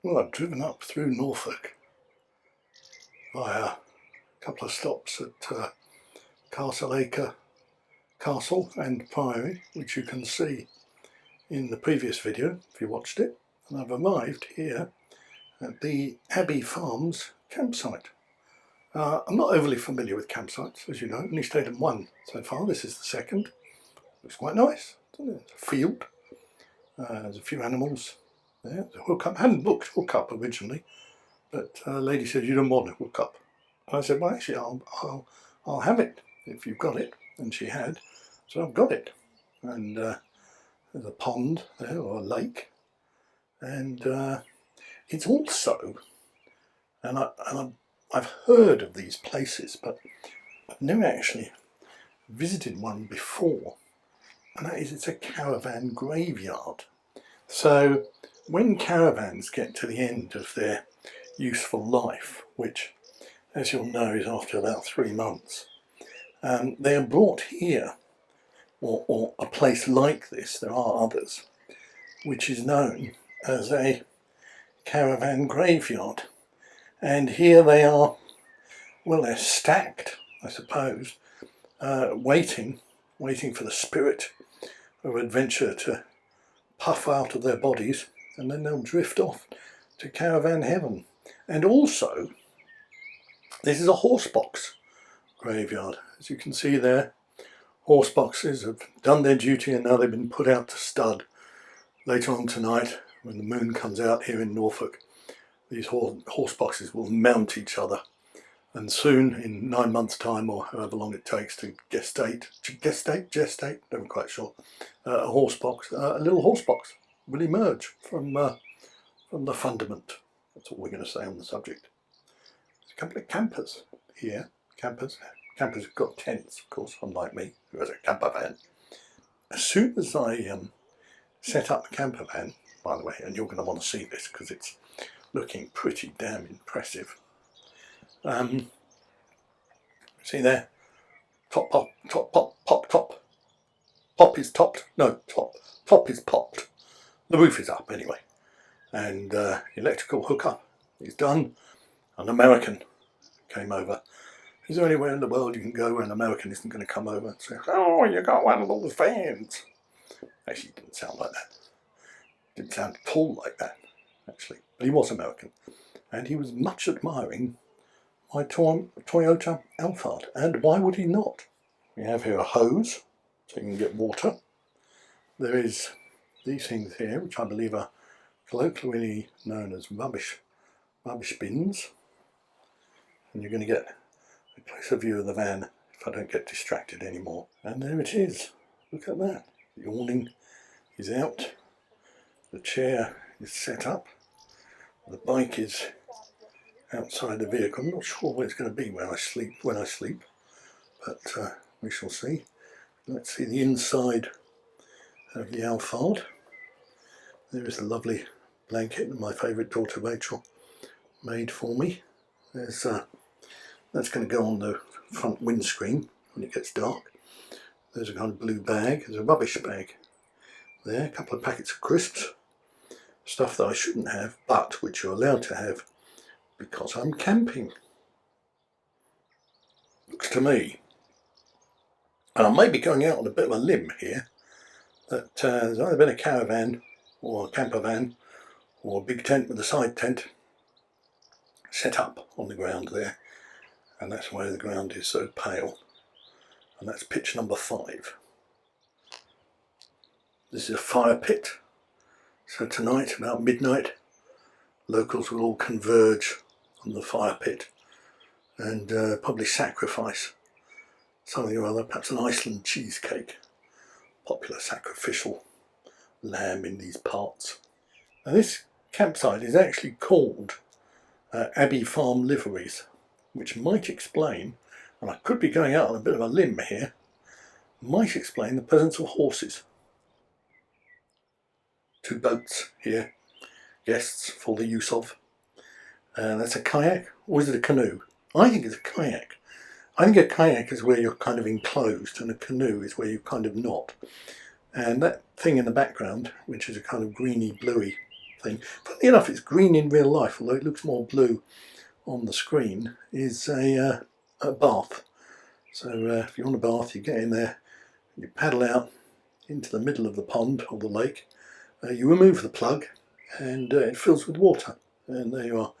Well, I've driven up through Norfolk via a couple of stops at Castleacre Castle and Priory, which you can see in the previous video if you watched it, and I've arrived here at the Abbey Farms campsite. I'm not overly familiar with campsites, as you know. I've only stayed in one so far. This is the second. Looks quite nice, doesn't it? It's a field. There's a few animals there. There's a hookup. I hadn't booked hookup originally, but a lady said, "You don't want a hookup." And I said, "Well, actually, I'll have it if you've got it." And she had, so I've got it. And there's a pond there, or a lake, and it's also, I've heard of these places, but I've never actually visited one before, and that is, it's a caravan graveyard. So when caravans get to the end of their useful life, which, as you'll know, is after about 3 months, they are brought here, or a place like this, there are others, which is known as a caravan graveyard. And here they are, well, they're stacked, I suppose, waiting for the spirit of adventure to puff out of their bodies, and then they'll drift off to caravan heaven. And also, this is a horse box graveyard. As you can see there, horse boxes have done their duty and now they've been put out to stud. Later on tonight, when the moon comes out here in Norfolk, these horse boxes will mount each other, and soon, in 9 months' time, or however long it takes to gestate, I'm quite sure, a horse box, a little horse box will emerge from the fundament. That's all we're going to say on the subject. There's a couple of campers here. Campers have got tents, of course, unlike me, who has a camper van. As soon as I set up the camper van, by the way, and you're going to want to see this because it's looking pretty damn impressive. See there, top is topped. No, top is popped. The roof is up anyway, and electrical hookup is done. An American came over. Is there anywhere in the world you can go where an American isn't going to come over and say, "Oh, you got one of those vans"? Actually, it didn't sound like that. It didn't sound at all like that, actually. But he was American, and he was much admiring my Toyota Alphard. And why would he not? We have here a hose, so you can get water. There is these things here, which I believe are colloquially known as rubbish bins. And you're going to get a closer view of the van if I don't get distracted anymore. And there it is. Look at that. The awning is out. The chair is set up. The bike is outside the vehicle. I'm not sure where it's going to be when I sleep, but we shall see. Let's see the inside of the Alphard. There is a lovely blanket that my favourite daughter Rachel made for me. There's that's going to go on the front windscreen when it gets dark. There's a kind of blue bag. There's a rubbish bag there. A couple of packets of crisps. Stuff that I shouldn't have, but which you're allowed to have because I'm camping. Looks to me, and I may be going out on a bit of a limb here, that there's either been a caravan or a camper van or a big tent with a side tent set up on the ground there, and that's why the ground is so pale, and that's pitch number 5. This is a fire pit, so tonight about midnight locals will all converge on the fire pit and probably sacrifice something or other, perhaps an Iceland cheesecake, popular sacrificial lamb in these parts. Now this campsite is actually called Abbey Farm Liveries, which might explain, and I could be going out on a bit of a limb here, might explain the presence of horses. 2 boats here, guests for the use of. That's a kayak, or is it a canoe? I think it's a kayak. I think a kayak is where you're kind of enclosed, and a canoe is where you're kind of not. And that thing in the background, which is a kind of greeny, bluey thing. Funny enough, it's green in real life, although it looks more blue on the screen, is a bath. So if you want a bath, you get in there, you paddle out into the middle of the pond or the lake, you remove the plug, and it fills with water. And there you are,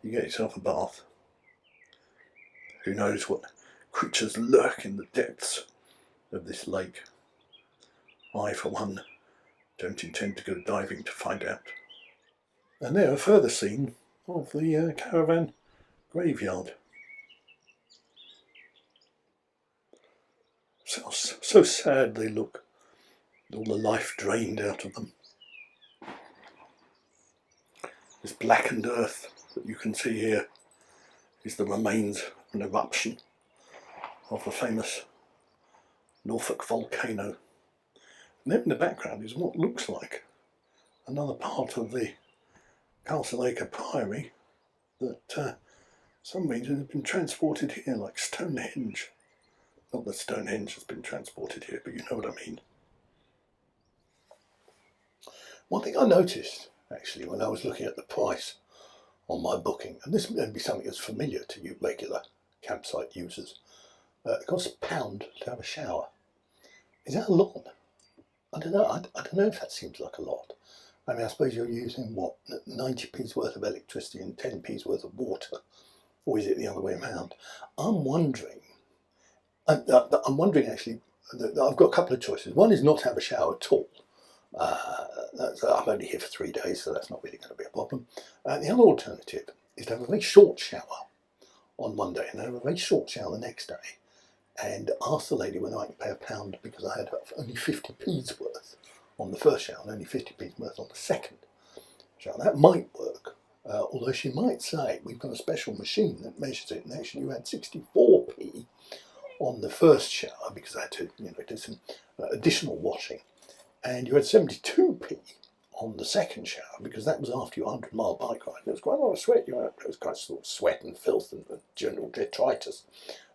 you get yourself a bath. Who knows what creatures lurk in the depths of this lake. I, for one, don't intend to go diving to find out. And there, a further scene of the Caravan Graveyard. So sad they look, with all the life drained out of them. This blackened earth that you can see here is the remains of an eruption of the famous Norfolk volcano. And there in the background is what looks like another part of the Castleacre Priory that for some reason has been transported here, like Stonehenge. Not that Stonehenge has been transported here, but you know what I mean. One thing I noticed actually when I was looking at the price on my booking, and this may be something that's familiar to you regular campsite users, it costs £1 to have a shower. Is that a lot? I don't know. I don't know if that seems like a lot. I mean, I suppose you're using what, 90p's worth of electricity and 10p's worth of water, or is it the other way around? I'm wondering actually that I've got a couple of choices. One is not to have a shower at all. I'm only here for 3 days, so that's not really going to be a problem. The other alternative is to have a very short shower on one day and then have a very short shower the next day, and ask the lady whether I can pay £1 because I had only 50p's worth on the first shower and only 50p's worth on the second shower. That might work, although she might say we've got a special machine that measures it, and actually you had 64p on the first shower because I had to do some additional washing, and you had 72p on the second shower because that was after your 100-mile bike ride. There was quite a lot of sweat. There was quite sort of sweat and filth and general detritus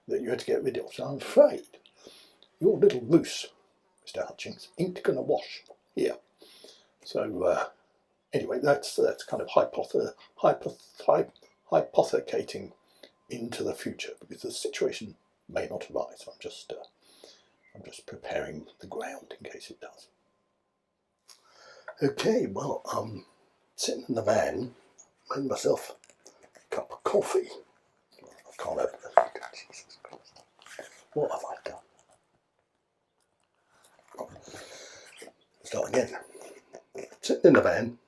that you had to get rid of. So I'm afraid your little moose, Mr. Hutchings, ain't going to wash here. So anyway, that's kind of hypothecating into the future because the situation may not arise. I'm just preparing the ground in case it does. Okay, well, I'm sitting in the van, made myself a cup of coffee. I can't open it. Jesus Christ. What have I done? Start again. Sitting in the van,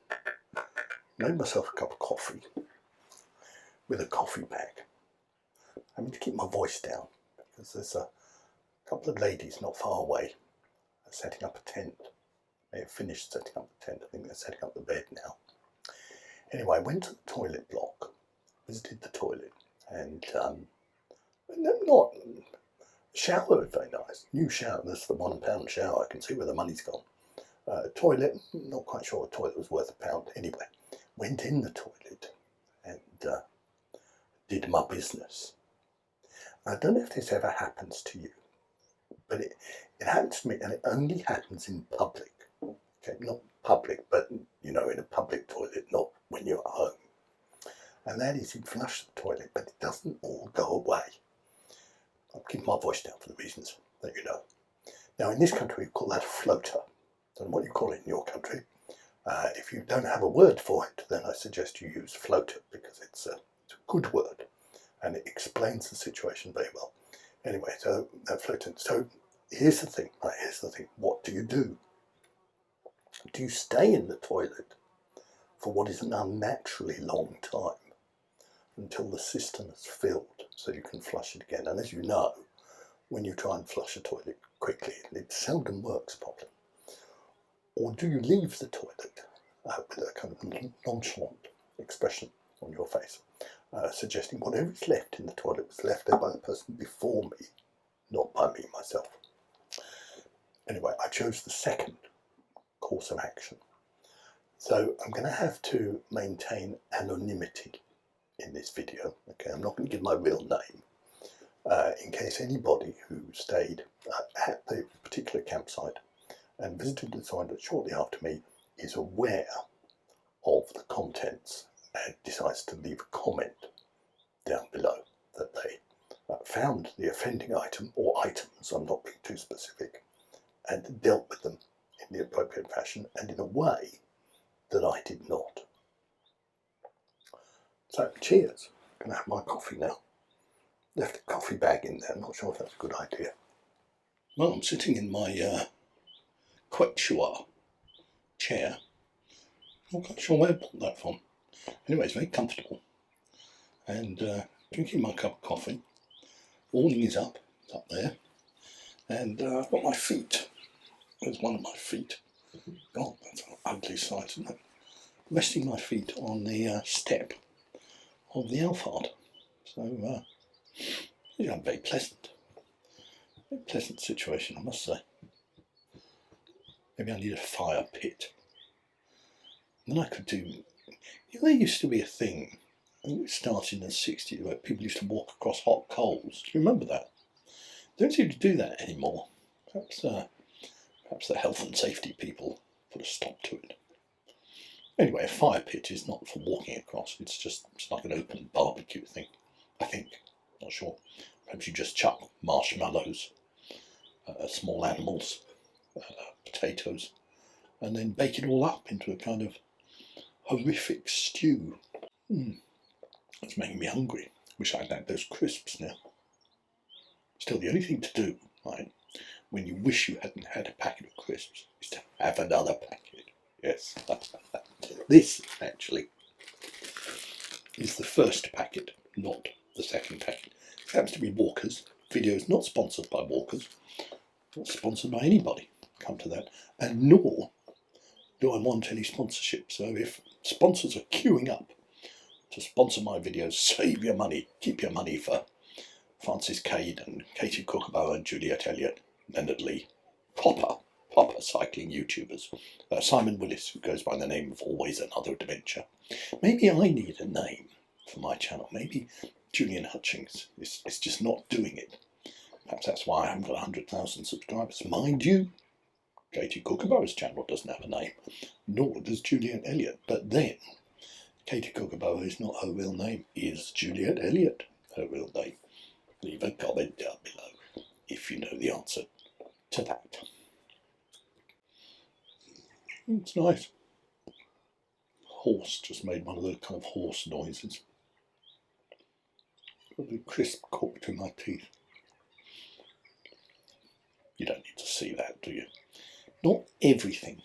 made myself a cup of coffee with a coffee bag. I need to keep my voice down because there's a couple of ladies not far away setting up a tent. They have finished setting up the tent. I think they're setting up the bed now. Anyway, I went to the toilet block, visited the toilet, and not shower was very nice. New shower. That's the £1 shower. I can see where the money's gone. Toilet, not quite sure the toilet was worth £1. Anyway, went in the toilet and did my business. I don't know if this ever happens to you, but it happens to me, and it only happens in public. Okay, not public, but in a public toilet, not when you're at home. And that is you flush the toilet, but it doesn't all go away. I'll keep my voice down for the reasons that you know. Now, in this country, we call that a floater. I don't know what you call it in your country. If you don't have a word for it, then I suggest you use floater because it's a good word and it explains the situation very well. Anyway, so that floater. So here's the thing. Right, here's the thing. What do you do? Do you stay in the toilet for what is an unnaturally long time until the cistern is filled so you can flush it again? And as you know, when you try and flush a toilet quickly, it seldom works properly. Or do you leave the toilet with a kind of nonchalant expression on your face, suggesting whatever is left in the toilet was left there by the person before me, not by me myself? Anyway, I chose the second course of action. So I'm going to have to maintain anonymity in this video. Okay, I'm not going to give my real name in case anybody who stayed at the particular campsite and visited the toilet shortly after me is aware of the contents and decides to leave a comment down below that they found the offending item or items, I'm not being too specific, and dealt with them in the appropriate fashion and in a way that I did not. So cheers, I'm going to have my coffee now. Left a coffee bag in there, I'm not sure if that's a good idea. Well, I'm sitting in my quechua chair. I'm not quite sure where I bought that from. Anyway, it's very comfortable. And drinking my cup of coffee. Awning is up, it's up there. And I've got my feet. There's one of my feet. God, that's an ugly sight, isn't it? Resting my feet on the step of the Alphard. So, yeah, very pleasant. Very pleasant situation, I must say. Maybe I need a fire pit. Then I could do... You know, there used to be a thing, I think it started in the 60s, where people used to walk across hot coals. Do you remember that? They don't seem to do that anymore. Perhaps the health and safety people put a stop to it. Anyway, a fire pit is not for walking across. It's like an open barbecue thing, I think. Not sure. Perhaps you just chuck marshmallows, small animals, potatoes, and then bake it all up into a kind of horrific stew. It's making me hungry. Wish I'd had those crisps now. Still, the only thing to do, right, when you wish you hadn't had a packet of crisps, is to have another packet. Yes. This, actually, is the first packet, not the second packet. It happens to be Walker's. Video is not sponsored by Walker's. Not sponsored by anybody, come to that. And nor do I want any sponsorship. So if sponsors are queuing up to sponsor my videos, save your money. Keep your money for Francis Cade and Katie Kookaburra and Juliet Elliott, Leonard Lee. Proper cycling YouTubers. Simon Willis, who goes by the name of Always Another Adventure. Maybe I need a name for my channel. Maybe Julian Hutchings is just not doing it. Perhaps that's why I haven't got 100,000 subscribers. Mind you, Katie Kookaburra's channel doesn't have a name, nor does Juliet Elliott. But then, Katie Kookaburra is not her real name. Is Juliet Elliott her real name? Leave a comment down below if you know the answer to that. It's nice. Horse just made one of those kind of horse noises. Got a crisp caught between my teeth. You don't need to see that, do you? Not everything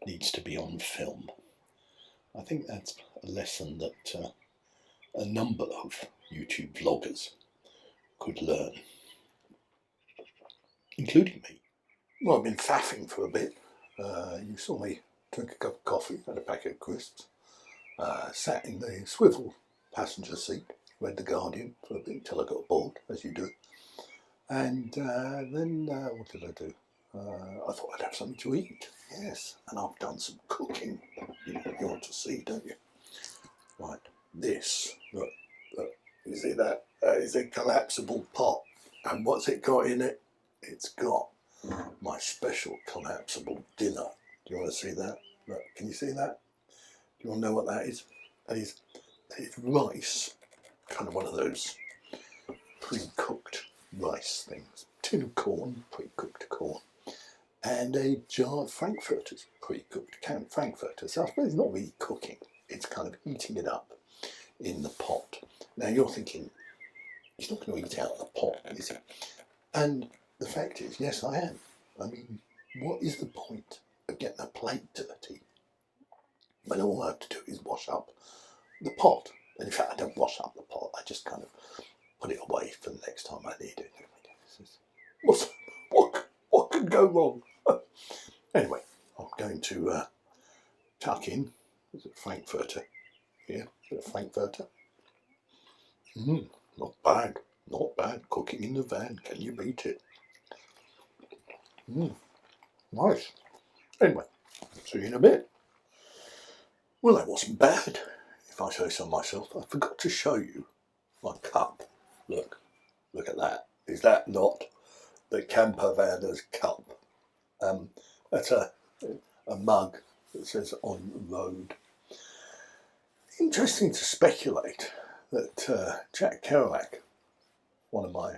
needs to be on film. I think that's a lesson that a number of YouTube vloggers could learn, including me. Well, I've been faffing for a bit. You saw me drink a cup of coffee, had a packet of crisps, sat in the swivel passenger seat, read The Guardian for a bit until I got bored, as you do. And then what did I do? I thought I'd have something to eat. Yes, and I've done some cooking. You want to see, don't you? Right, this, look, you see that? Is a collapsible pot. And what's it got in it? It's got my special collapsible dinner. Do you want to see that? Look, can you see that? Do you want to know what that is? That is rice, kind of one of those pre-cooked rice things. Tin of corn, pre-cooked corn, and a jar of frankfurters, pre-cooked canned frankfurters. So I suppose it's not really cooking, it's kind of heating it up in the pot. Now you're thinking, he's not going to eat out of the pot, is he? And the fact is, yes, I am. I mean, what is the point of getting a plate dirty when all I have to do is wash up the pot? And in fact, I don't wash up the pot, I just kind of put it away for the next time I need it. What could go wrong? Anyway, I'm going to tuck in. Is it Frankfurter? Here, is it a Frankfurter? Not bad, not bad. Cooking in the van, can you beat it? Nice. Anyway, see you in a bit. Well, that wasn't bad, if I say so myself. I forgot to show you my cup. Look at that. Is that not the Campervan's cup? That's a mug that says on road. Interesting to speculate that Jack Kerouac, one of my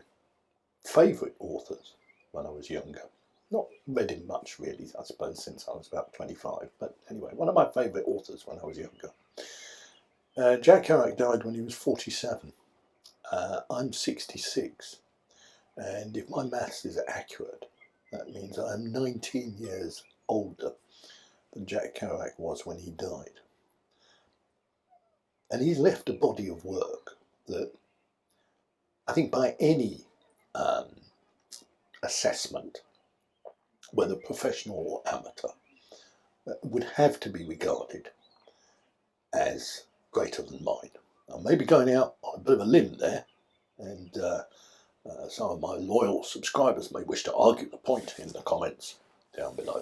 favourite authors when I was younger, not read him much really, I suppose, since I was about 25, but anyway, one of my favourite authors when I was younger. Jack Kerouac died when he was 47. I'm 66, and if my maths is accurate, that means I am 19 years older than Jack Kerouac was when he died. And he's left a body of work that I think by any assessment, whether professional or amateur, would have to be regarded as greater than mine. I may be going out on a bit of a limb there, and some of my loyal subscribers may wish to argue the point in the comments down below,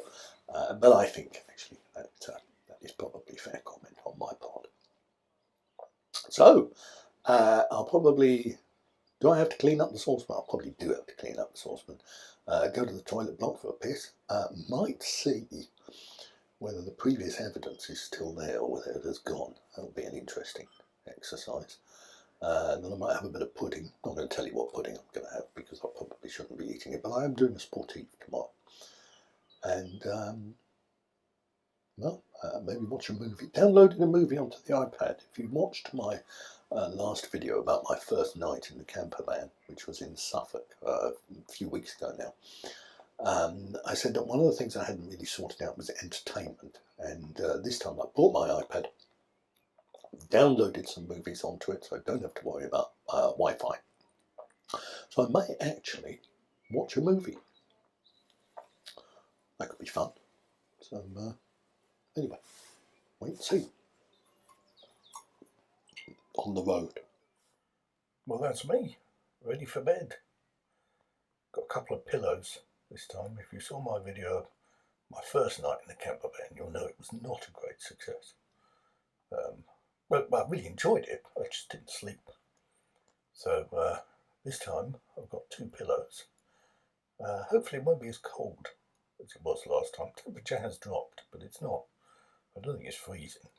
but I think actually that is probably fair comment on my part. So I'll probably, do I have to clean up the saucepan? I'll probably do have to clean up the saucepan. Go to the toilet block for a piss. Might see whether the previous evidence is still there or whether it has gone. That'll be an interesting exercise. Then I might have a bit of pudding. I'm not going to tell you what pudding I'm going to have because I probably shouldn't be eating it, but I am doing a sportif tomorrow. And maybe watch a movie. Downloading a movie onto the iPad. If you watched my last video about my first night in the campervan, which was in Suffolk a few weeks ago now, I said that one of the things I hadn't really sorted out was entertainment. And this time I bought my iPad, downloaded some movies onto it, so I don't have to worry about Wi-Fi. So I may actually watch a movie. That could be fun. So anyway, wait and see. On the road. Well, that's me, ready for bed. Got a couple of pillows this time. If you saw my video, my first night in the campervan, you'll know it was not a great success. Well, I really enjoyed it, I just didn't sleep. So this time I've got two pillows. Hopefully it won't be as cold as it was last time. Temperature has dropped, but it's not. I don't think it's freezing.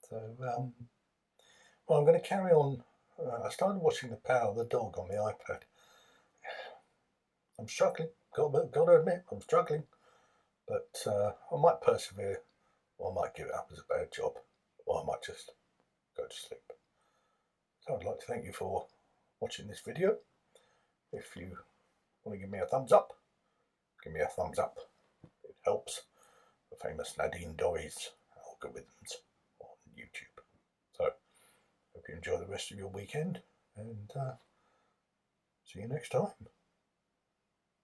So, well, I'm going to carry on. I started watching The Power of the Dog on the iPad. I'm struggling. Got to admit, I'm struggling. But I might persevere, or I might give it up as a bad job, or I might just go to sleep. So I'd like to thank you for watching this video. If you want to give me a thumbs up, give me a thumbs up. It helps the famous Nadine Dorries algorithms on YouTube. So hope you enjoy the rest of your weekend, and see you next time.